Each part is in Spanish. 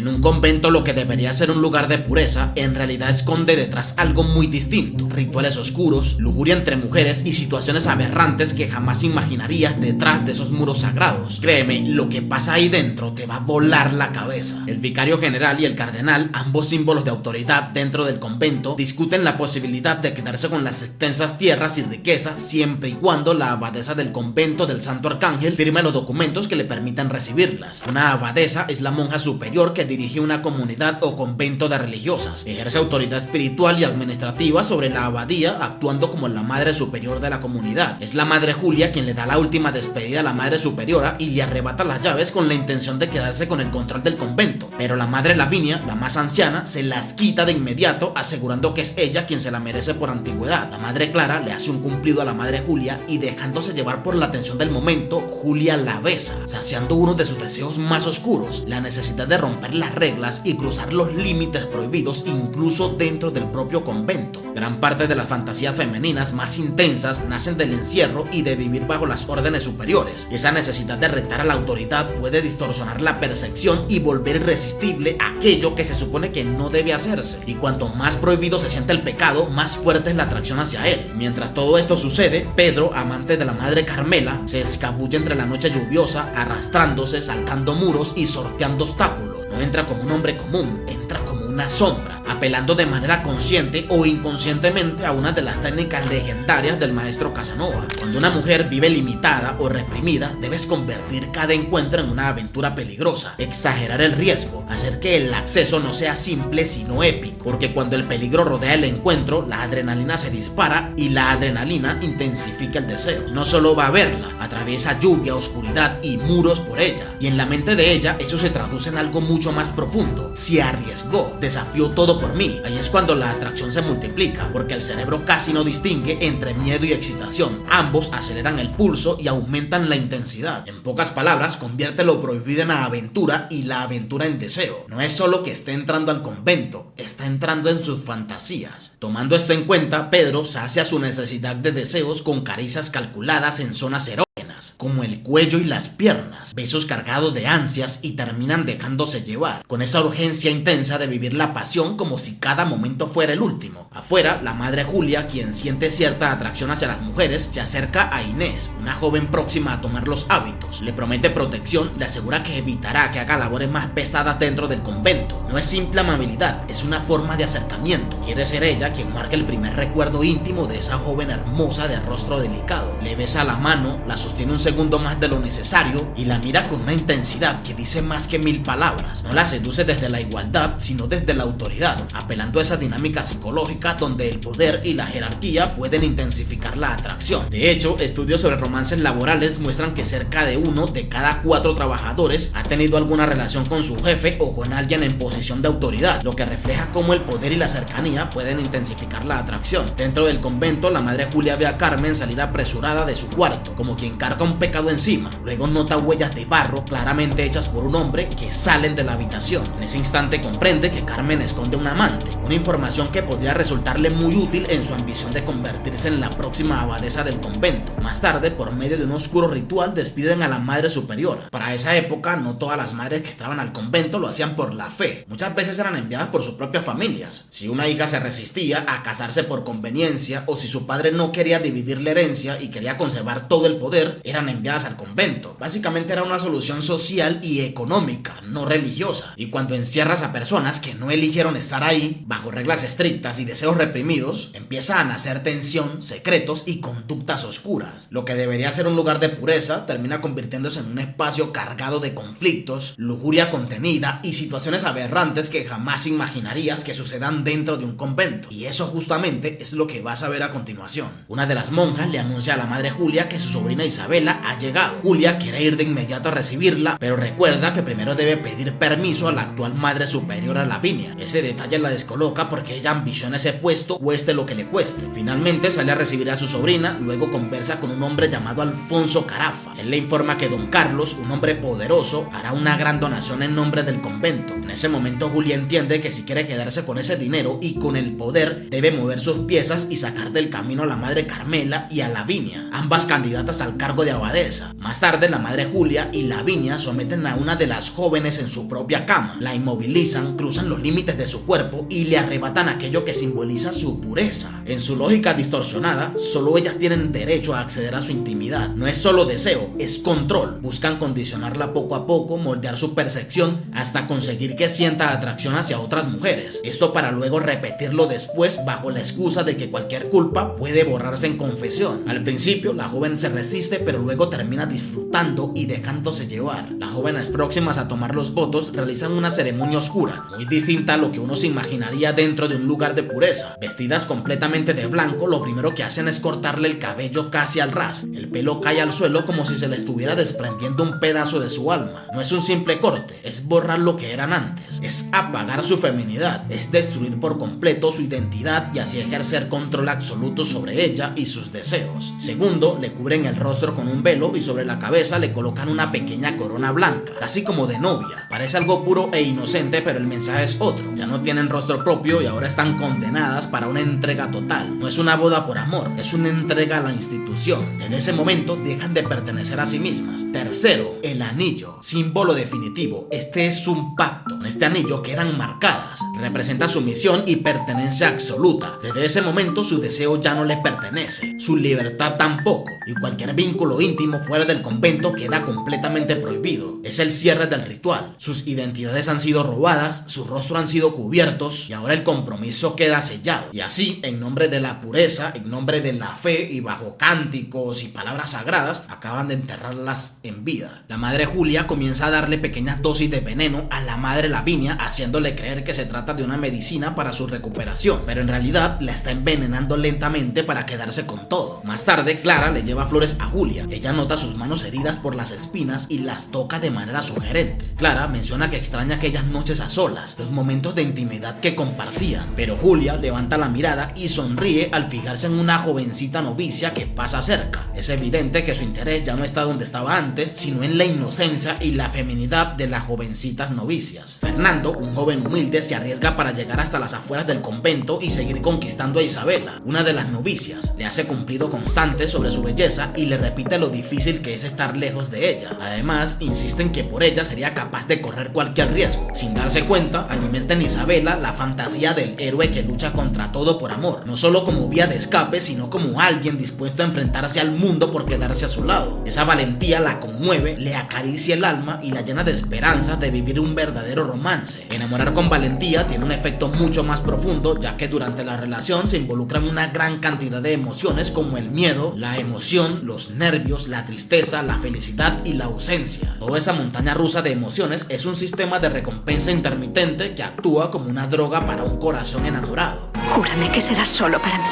En un convento, lo que debería ser un lugar de pureza, en realidad esconde detrás algo muy distinto: rituales oscuros, lujuria entre mujeres y situaciones aberrantes que jamás imaginarías detrás de esos muros sagrados. Créeme, lo que pasa ahí dentro te va a volar la cabeza. El vicario general y el cardenal, ambos símbolos de autoridad dentro del convento, discuten la posibilidad de quedarse con las extensas tierras y riquezas siempre y cuando la abadesa del convento del Santo Arcángel firme los documentos que le permitan recibirlas. Una abadesa es la monja superior que dirige una comunidad o convento de religiosas. Ejerce autoridad espiritual y administrativa sobre la abadía, actuando como la madre superior de la comunidad. Es la madre Julia quien le da la última despedida a la madre superiora y le arrebata las llaves con la intención de quedarse con el control del convento. Pero la madre Lavinia, la más anciana, se las quita de inmediato, asegurando que es ella quien se la merece por antigüedad. La madre Clara le hace un cumplido a la madre Julia y, dejándose llevar por la atención del momento, Julia la besa, saciando uno de sus deseos más oscuros: la necesidad de romper las reglas y cruzar los límites prohibidos incluso dentro del propio convento. Gran parte de las fantasías femeninas más intensas nacen del encierro y de vivir bajo las órdenes superiores. Esa necesidad de retar a la autoridad puede distorsionar la percepción y volver irresistible aquello que se supone que no debe hacerse, y cuanto más prohibido se siente el pecado, más fuerte es la atracción hacia él. Mientras todo esto sucede, Pedro, amante de la madre Carmela, se escabulle entre la noche lluviosa, arrastrándose, saltando muros y sorteando obstáculos. No entra como un hombre común, entra como una sombra, apelando de manera consciente o inconscientemente a una de las técnicas legendarias del maestro Casanova. Cuando una mujer vive limitada o reprimida, debes convertir cada encuentro en una aventura peligrosa, exagerar el riesgo, hacer que el acceso no sea simple sino épico, porque cuando el peligro rodea el encuentro, la adrenalina se dispara y la adrenalina intensifica el deseo. No solo va a verla, atraviesa lluvia, oscuridad y muros por ella, y en la mente de ella eso se traduce en algo mucho más profundo: se arriesgó, desafió todo por mí. Ahí es cuando la atracción se multiplica, porque el cerebro casi no distingue entre miedo y excitación. Ambos aceleran el pulso y aumentan la intensidad. En pocas palabras, convierte lo prohibido en aventura y la aventura en deseo. No es solo que esté entrando al convento, está entrando en sus fantasías. Tomando esto en cuenta, Pedro sacia su necesidad de deseos con caricias calculadas en zonas erógenas, como el cuello y las piernas, besos cargados de ansias y terminan dejándose llevar, con esa urgencia intensa de vivir la pasión como si cada momento fuera el último. Afuera, la madre Julia, quien siente cierta atracción hacia las mujeres, se acerca a Inés, una joven próxima a tomar los hábitos. Le promete protección, le asegura que evitará que haga labores más pesadas dentro del convento. No es simple amabilidad, es una forma de acercamiento. Quiere ser ella quien marque el primer recuerdo íntimo de esa joven hermosa de rostro delicado. Le besa la mano, la sostiene un segundo más de lo necesario y la mira con una intensidad que dice más que 1000 palabras. No la seduce desde la igualdad, sino desde la autoridad, apelando a esa dinámica psicológica donde el poder y la jerarquía pueden intensificar la atracción. De hecho, estudios sobre romances laborales muestran que cerca de 1 de cada 4 trabajadores ha tenido alguna relación con su jefe o con alguien en posición de autoridad, lo que refleja cómo el poder y la cercanía pueden intensificar la atracción. Dentro del convento, la madre Julia ve a Carmen salir apresurada de su cuarto, como quien carga un pecado encima. Luego nota huellas de barro claramente hechas por un hombre que salen de la habitación. En ese instante comprende que Carmen esconde un amante, una información que podría resultarle muy útil en su ambición de convertirse en la próxima abadesa del convento. Más tarde, por medio de un oscuro ritual, despiden a la madre superiora. Para esa época, no todas las madres que entraban al convento lo hacían por la fe. Muchas veces eran enviadas por sus propias familias. Si una hija se resistía a casarse por conveniencia, o si su padre no quería dividir la herencia y quería conservar todo el poder, eran enviadas al convento. Básicamente era una solución social y económica, no religiosa. Y cuando encierras a personas que no eligieron estar ahí, bajo reglas estrictas y deseos reprimidos, empieza a nacer tensión, secretos y conductas oscuras. Lo que debería ser un lugar de pureza termina convirtiéndose en un espacio cargado de conflictos, lujuria contenida y situaciones aberrantes que jamás imaginarías que sucedan dentro de un convento. Y eso justamente es lo que vas a ver a continuación. Una de las monjas le anuncia a la madre Julia que su sobrina Isabela ha llegado. Julia quiere ir de inmediato a recibirla, pero recuerda que primero debe pedir permiso a la actual madre superiora Lavinia. Ese detalle la descoloca porque ella ambiciona ese puesto, cueste lo que le cueste. Finalmente sale a recibir a su sobrina, luego conversa con un hombre llamado Alfonso Carafa. Él le informa que don Carlos, un hombre poderoso, hará una gran donación en nombre del convento. En ese momento Julia entiende que si quiere quedarse con ese dinero y con el poder, debe mover sus piezas y sacar del camino a la madre Carmela y a Lavinia, ambas candidatas al cargo de Abadesa. Más tarde, la madre Julia y Lavinia someten a una de las jóvenes en su propia cama, la inmovilizan, cruzan los límites de su cuerpo y le arrebatan aquello que simboliza su pureza. En su lógica distorsionada, solo ellas tienen derecho a acceder a su intimidad. No es solo deseo, es control. Buscan condicionarla poco a poco, moldear su percepción hasta conseguir que sienta atracción hacia otras mujeres. Esto para luego repetirlo después bajo la excusa de que cualquier culpa puede borrarse en confesión. Al principio, la joven se resiste, pero luego termina disfrutando y dejándose llevar. Las jóvenes próximas a tomar los votos realizan una ceremonia oscura, muy distinta a lo que uno se imaginaría dentro de un lugar de pureza. Vestidas completamente de blanco, lo primero que hacen es cortarle el cabello casi al ras. El pelo cae al suelo como si se le estuviera desprendiendo un pedazo de su alma. No es un simple corte, es borrar lo que eran antes, es apagar su feminidad, es destruir por completo su identidad y así ejercer control absoluto sobre ella y sus deseos. Segundo, le cubren el rostro con un velo y sobre la cabeza le colocan una pequeña corona blanca, casi como de novia. Parece algo puro e inocente, pero el mensaje es otro. Ya no tienen rostro propio y ahora están condenadas para una entrega total. No es una boda por amor, es una entrega a la institución. Desde ese momento dejan de pertenecer a sí mismas. Tercero, el anillo, símbolo definitivo. Este es un pacto. En este anillo quedan marcadas. Representa sumisión y pertenencia absoluta. Desde ese momento su deseo ya no le pertenece, su libertad tampoco, y cualquier vínculo íntimo fuera del convento queda completamente prohibido. Es el cierre del ritual. Sus identidades han sido robadas, su rostro han sido cubiertos y ahora el compromiso queda sellado. Y así, en nombre de la pureza, en nombre de la fe y bajo cánticos y palabras sagradas, acaban de enterrarlas en vida. La madre Julia comienza a darle pequeñas dosis de veneno a la madre Lavinia, haciéndole creer que se trata de una medicina para su recuperación, pero en realidad la está envenenando lentamente para quedarse con todo. Más tarde, Clara le lleva flores a Julia. Ella nota sus manos heridas por las espinas y las toca de manera sugerente. Clara menciona que extraña aquellas noches a solas, los momentos de intimidad que compartían, pero Julia levanta la mirada y sonríe al fijarse en una jovencita novicia que pasa cerca. Es evidente que su interés ya no está donde estaba antes, sino en la inocencia y la feminidad de las jovencitas novicias. Fernando, un joven humilde, se arriesga para llegar hasta las afueras del convento y seguir conquistando a Isabela, una de las novicias. Le hace cumplido constante sobre su belleza y le repite lo difícil que es estar lejos de ella. Además, insiste en que por ella sería capaz de correr cualquier riesgo. Sin darse cuenta, alimenta en Isabela la fantasía del héroe que lucha contra todo por amor, no solo como vía de escape, sino como alguien dispuesto a enfrentarse al mundo por quedarse a su lado. Esa valentía la conmueve, le acaricia el alma y la llena de esperanza de vivir un verdadero romance. Enamorar con valentía tiene un efecto mucho más profundo, ya que durante la relación se involucran una gran cantidad de emociones como el miedo, la emoción, los nervios, la tristeza, la felicidad y la ausencia. Toda esa montaña rusa de emociones es un sistema de recompensa intermitente que actúa como una droga para un corazón enamorado. Júrame que serás solo para mí.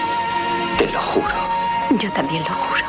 Te lo juro. Yo también lo juro.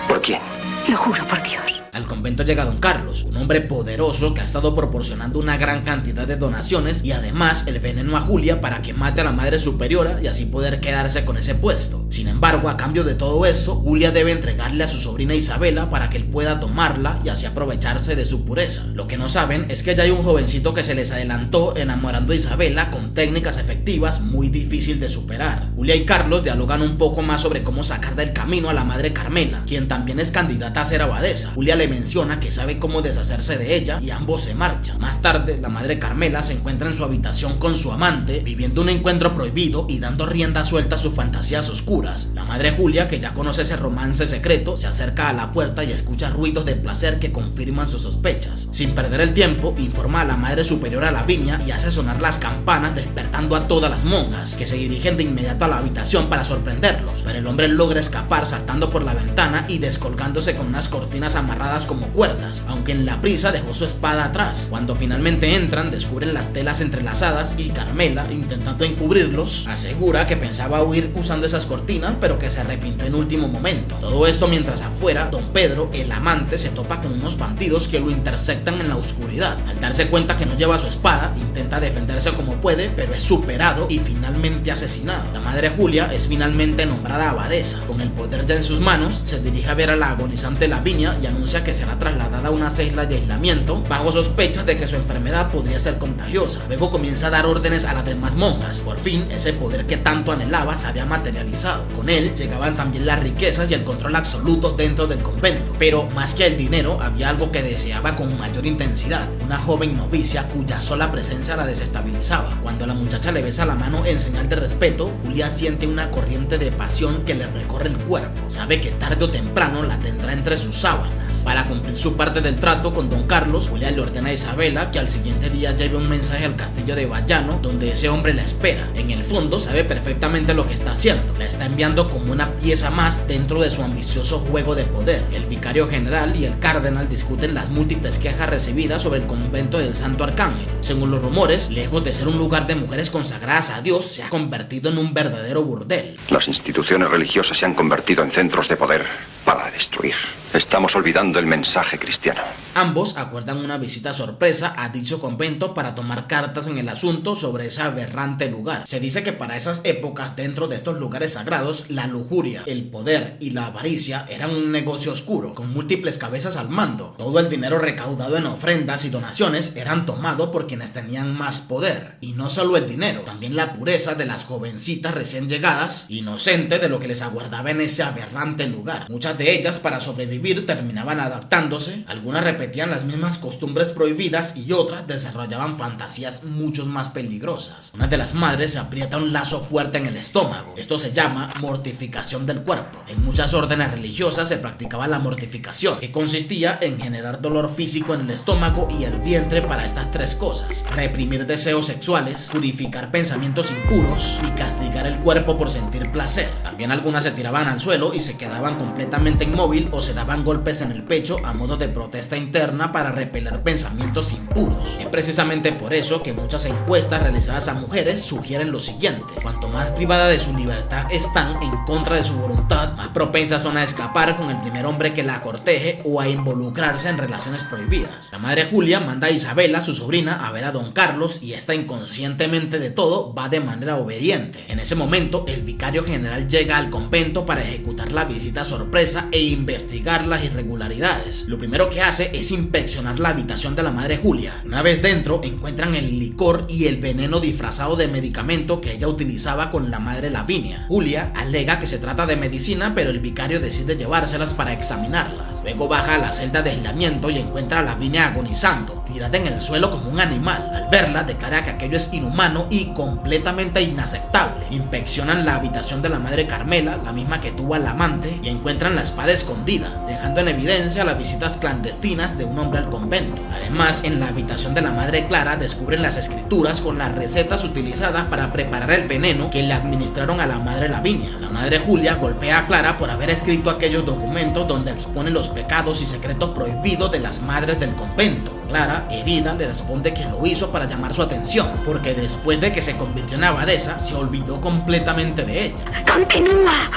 ¿Por quién? Lo juro por Dios. Al convento llega Don Carlos, un hombre poderoso que ha estado proporcionando una gran cantidad de donaciones y además el veneno a Julia para que mate a la madre superiora y así poder quedarse con ese puesto. Sin embargo, a cambio de todo esto, Julia debe entregarle a su sobrina Isabela para que él pueda tomarla y así aprovecharse de su pureza. Lo que no saben es que ya hay un jovencito que se les adelantó enamorando a Isabela con técnicas efectivas muy difícil de superar. Julia y Carlos dialogan un poco más sobre cómo sacar del camino a la madre Carmela, quien también es candidata a ser abadesa. Julia le menciona que sabe cómo deshacerse de ella y ambos se marchan. Más tarde, la madre Carmela se encuentra en su habitación con su amante, viviendo un encuentro prohibido y dando rienda suelta a sus fantasías oscuras. La madre Julia, que ya conoce ese romance secreto, se acerca a la puerta y escucha ruidos de placer que confirman sus sospechas. Sin perder el tiempo, informa a la madre superiora Lavinia y hace sonar las campanas, despertando a todas las monjas, que se dirigen de inmediato a la habitación para sorprenderlos, pero el hombre logra escapar saltando por la ventana y descolgándose con unas cortinas amarradas como cuerdas, aunque en la prisa dejó su espada atrás. Cuando finalmente entran, descubren las telas entrelazadas y Carmela, intentando encubrirlos, asegura que pensaba huir usando esas cortinas, pero que se arrepintió en último momento. Todo esto mientras afuera, don Pedro, el amante, se topa con unos bandidos que lo interceptan en la oscuridad. Al darse cuenta que no lleva su espada, intenta defenderse como puede, pero es superado y finalmente asesinado. La madre Julia es finalmente nombrada abadesa. Con el poder ya en sus manos, se dirige a ver a la agonizante Lavinia y anuncia anuncia que será trasladada a una celda de aislamiento bajo sospechas de que su enfermedad podría ser contagiosa. Luego comienza a dar órdenes a las demás monjas. Por fin, ese poder que tanto anhelaba se había materializado. Con él llegaban también las riquezas y el control absoluto dentro del convento. Pero más que el dinero, había algo que deseaba con mayor intensidad: una joven novicia cuya sola presencia la desestabilizaba. Cuando la muchacha le besa la mano en señal de respeto, Julia siente una corriente de pasión que le recorre el cuerpo. Sabe que tarde o temprano la tendrá entre sus sábanas. Para cumplir su parte del trato con Don Carlos, Julia le ordena a Isabela que al siguiente día lleve un mensaje al castillo de Vallano, donde ese hombre la espera. En el fondo sabe perfectamente lo que está haciendo. La está enviando como una pieza más dentro de su ambicioso juego de poder. El vicario general y el cardenal discuten las múltiples quejas recibidas sobre el convento del Santo Arcángel. Según los rumores, lejos de ser un lugar de mujeres consagradas a Dios, se ha convertido en un verdadero burdel. Las instituciones religiosas se han convertido en centros de poder para destruir. Estamos olvidando el mensaje cristiano. Ambos acuerdan una visita sorpresa a dicho convento para tomar cartas en el asunto sobre ese aberrante lugar. Se dice que para esas épocas, dentro de estos lugares sagrados, la lujuria, el poder y la avaricia eran un negocio oscuro, con múltiples cabezas al mando. Todo el dinero recaudado en ofrendas y donaciones eran tomado por quienes tenían más poder. Y no solo el dinero, también la pureza de las jovencitas recién llegadas, inocentes de lo que les aguardaba en ese aberrante lugar. Muchas de ellas, para sobrevivir, terminaban adaptándose. Algunas repetían las mismas costumbres prohibidas y otras desarrollaban fantasías mucho más peligrosas. Una de las madres se aprieta un lazo fuerte en el estómago. Esto se llama mortificación del cuerpo. En muchas órdenes religiosas se practicaba la mortificación, que consistía en generar dolor físico en el estómago y el vientre para estas tres cosas: reprimir deseos sexuales, purificar pensamientos impuros y castigar el cuerpo por sentir placer. También algunas se tiraban al suelo y se quedaban completamente inmóvil o se daban golpes en el pecho a modo de protesta interna para repeler pensamientos impuros. Es precisamente por eso que muchas encuestas realizadas a mujeres sugieren lo siguiente: cuanto más privada de su libertad están en contra de su voluntad, más propensas son a escapar con el primer hombre que la corteje o a involucrarse en relaciones prohibidas. La madre Julia manda a Isabela, su sobrina, a ver a Don Carlos, y esta, inconscientemente de todo, va de manera obediente. En ese momento, el vicario general llega al convento para ejecutar la visita sorpresa e investigar las irregularidades. Lo primero que hace es inspeccionar la habitación de la madre Julia. Una vez dentro, encuentran el licor y el veneno disfrazado de medicamento que ella utilizaba con la madre Lavinia. Julia alega que se trata de medicina, pero el vicario decide llevárselas para examinarlas. Luego baja a la celda de aislamiento y encuentra a Lavinia agonizando, tirada en el suelo como un animal. Al verla, declara que aquello es inhumano y completamente inaceptable. Inspeccionan la habitación de la madre Carmela, la misma que tuvo al amante, y encuentran la espada escondida, dejando en evidencia las visitas clandestinas de un hombre al convento. Además, en la habitación de la madre Clara descubren las escrituras con las recetas utilizadas para preparar el veneno que le administraron a la madre Lavinia. La madre Julia golpea a Clara por haber escrito aquellos documentos donde expone los pecados y secretos prohibidos de las madres del convento. Clara, herida, le responde que lo hizo para llamar su atención, porque después de que se convirtió en abadesa, se olvidó completamente de ella. Continúa.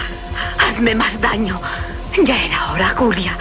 Hazme más daño. Ya era hora, Julia,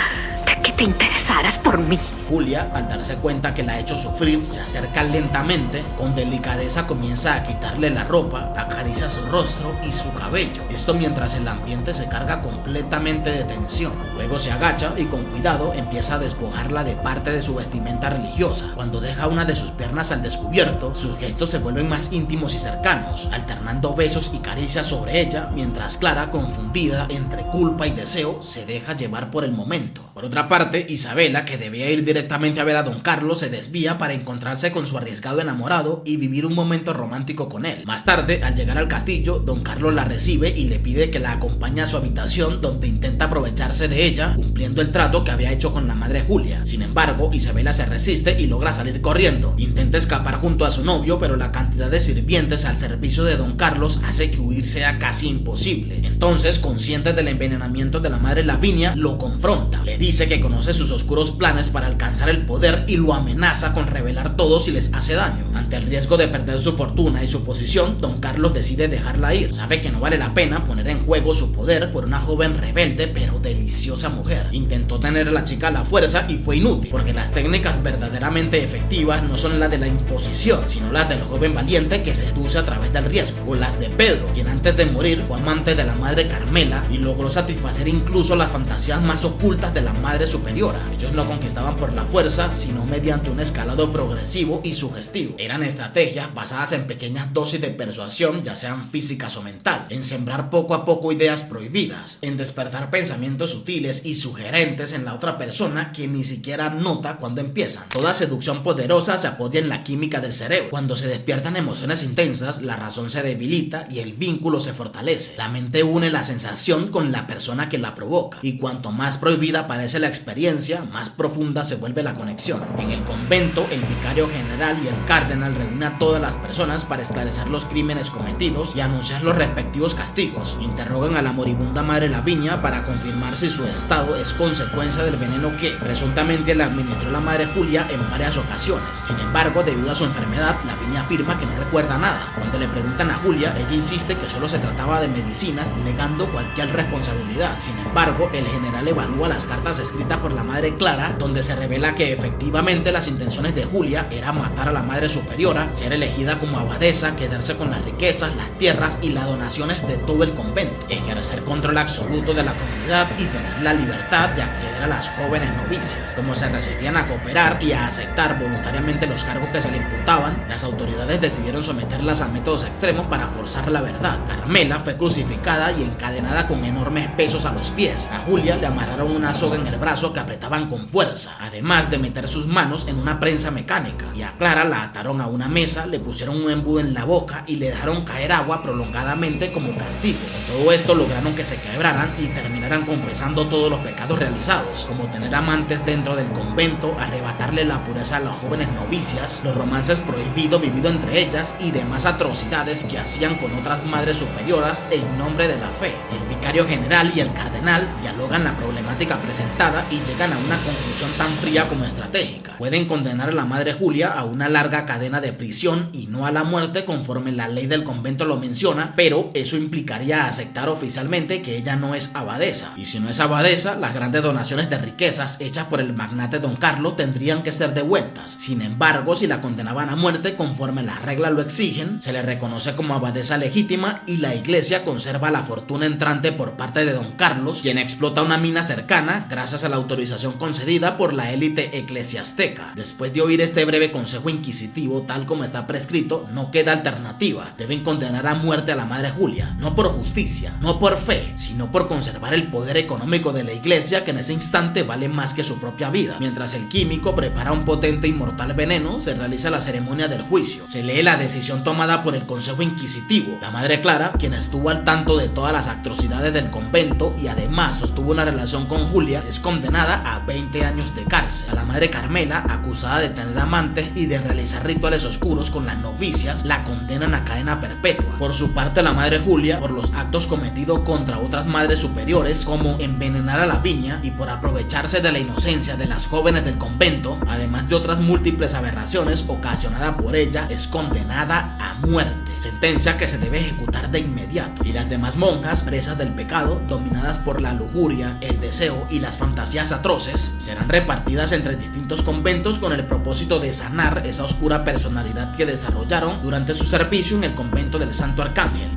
de que te interesaras por mí. Julia, al darse cuenta que la ha hecho sufrir, se acerca lentamente, con delicadeza comienza a quitarle la ropa, acaricia su rostro y su cabello. Esto mientras el ambiente se carga completamente de tensión. Luego se agacha y con cuidado empieza a despojarla de parte de su vestimenta religiosa. Cuando deja una de sus piernas al descubierto, sus gestos se vuelven más íntimos y cercanos, alternando besos y caricias sobre ella, mientras Clara, confundida entre culpa y deseo, se deja llevar por el momento. Por otra parte, Isabela, que debía ir directamente a ver a Don Carlos, se desvía para encontrarse con su arriesgado enamorado y vivir un momento romántico con él. Más tarde, al llegar al castillo, Don Carlos la recibe y le pide que la acompañe a su habitación, donde intenta aprovecharse de ella, cumpliendo el trato que había hecho con la madre Julia. Sin embargo, Isabela se resiste y logra salir corriendo. Intenta escapar junto a su novio, pero la cantidad de sirvientes al servicio de Don Carlos hace que huir sea casi imposible. Entonces, consciente del envenenamiento de la madre Lavinia, lo confronta. Le dice que conoce sus oscuros planes para alcanzar alcanzar el poder y lo amenaza con revelar todo si les hace daño. Ante el riesgo de perder su fortuna y su posición, Don Carlos decide dejarla ir. Sabe que no vale la pena poner en juego su poder por una joven rebelde pero deliciosa mujer. Intentó tener a la chica a la fuerza y fue inútil, porque las técnicas verdaderamente efectivas no son las de la imposición, sino las del joven valiente que seduce a través del riesgo, o las de Pedro, quien antes de morir fue amante de la madre Carmela y logró satisfacer incluso las fantasías más ocultas de la madre superiora. Ellos no conquistaban por la fuerza, sino mediante un escalado progresivo y sugestivo. Eran estrategias basadas en pequeñas dosis de persuasión, ya sean físicas o mental, en sembrar poco a poco ideas prohibidas, en despertar pensamientos sutiles y sugerentes en la otra persona que ni siquiera nota cuando empiezan. Toda seducción poderosa se apoya en la química del cerebro. Cuando se despiertan emociones intensas, la razón se debilita y el vínculo se fortalece. La mente une la sensación con la persona que la provoca, y cuanto más prohibida parece la experiencia, más profunda se vuelve la conexión. En el convento, el vicario general y el cardenal reúnen a todas las personas para esclarecer los crímenes cometidos y anunciar los respectivos castigos. Interrogan a la moribunda madre Lavinia para confirmar si su estado es consecuencia del veneno que presuntamente le administró la madre Julia en varias ocasiones. Sin embargo, debido a su enfermedad, Lavinia afirma que no recuerda nada. Cuando le preguntan a Julia, ella insiste que solo se trataba de medicinas, negando cualquier responsabilidad. Sin embargo, el general evalúa las cartas escritas por la madre Clara, donde se revela que efectivamente las intenciones de Julia eran matar a la madre superiora, ser elegida como abadesa, quedarse con las riquezas, las tierras y las donaciones de todo el convento, ejercer control absoluto de la comunidad y tener la libertad de acceder a las jóvenes novicias. Como se resistían a cooperar y a aceptar voluntariamente los cargos que se le imputaban, las autoridades decidieron someterlas a métodos extremos para forzar la verdad. Carmela fue crucificada y encadenada con enormes pesos a los pies. A Julia le amarraron una soga en el brazo que apretaban con fuerza, además de meter sus manos en una prensa mecánica, y a Clara la ataron a una mesa, le pusieron un embudo en la boca y le dejaron caer agua prolongadamente como castigo. Con todo esto lograron que se quebraran y terminaran confesando todos los pecados realizados, como tener amantes dentro del convento, arrebatarle la pureza a las jóvenes novicias, los romances prohibidos vividos entre ellas y demás atrocidades que hacían con otras madres superioras en nombre de la fe. El vicario general y el cardenal dialogan la problemática presentada y llegan a una conclusión tan fría como estratégica. Pueden condenar a la madre Julia a una larga cadena de prisión y no a la muerte conforme la ley del convento lo menciona, pero eso implicaría aceptar oficialmente que ella no es abadesa, y si no es abadesa, las grandes donaciones de riquezas hechas por el magnate Don Carlos tendrían que ser devueltas. Sin embargo, si la condenaban a muerte conforme las reglas lo exigen, se le reconoce como abadesa legítima y la iglesia conserva la fortuna entrante por parte de Don Carlos, quien explota una mina cercana gracias a la autorización concedida por la élite eclesiástica. Después de oír este breve consejo inquisitivo tal como está prescrito, no queda alternativa. Deben condenar a muerte a la madre Julia, no por justicia, no por fe, sino por conservar el poder económico de la iglesia, que en ese instante vale más que su propia vida. Mientras el químico prepara un potente y mortal veneno, se realiza la ceremonia del juicio. Se lee la decisión tomada por el consejo inquisitivo. La madre Clara, quien estuvo al tanto de todas las atrocidades del convento y además sostuvo una relación con Julia, es condenada a 20 años de cárcel. A la madre Carmela, acusada de tener amantes y de realizar rituales oscuros con las novicias, la condenan a cadena perpetua. Por su parte, la madre Julia, por los actos cometidos contra otras madres superiores, como envenenar a Lavinia y por aprovecharse de la inocencia de las jóvenes del convento, además de otras múltiples aberraciones ocasionadas por ella, es condenada a muerte, sentencia que se debe ejecutar de inmediato. Y las demás monjas, presas del pecado, dominadas por la lujuria, el deseo y las fantasías atroces, serán repartidas entre distintos conventos con el propósito de sanar esa oscura personalidad que desarrollaron durante su servicio en el convento del Santo Arcángel.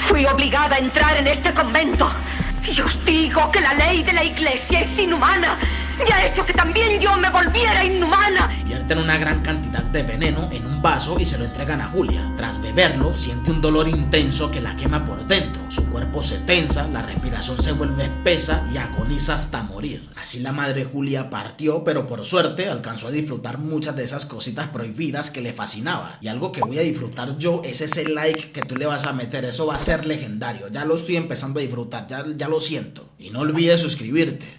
Fui obligada a entrar en este convento y os digo que la ley de la iglesia es inhumana y ha hecho que también yo me volviera inhumana. Vierten una gran cantidad de veneno en un vaso y se lo entregan a Julia. Tras beberlo, siente un dolor intenso que la quema por dentro. Su cuerpo se tensa, la respiración se vuelve espesa y agoniza hasta morir. Así la madre Julia partió, pero por suerte alcanzó a disfrutar muchas de esas cositas prohibidas que le fascinaba. Y algo que voy a disfrutar yo es ese like que tú le vas a meter. Eso va a ser legendario. Ya lo estoy empezando a disfrutar, ya lo siento. Y no olvides suscribirte.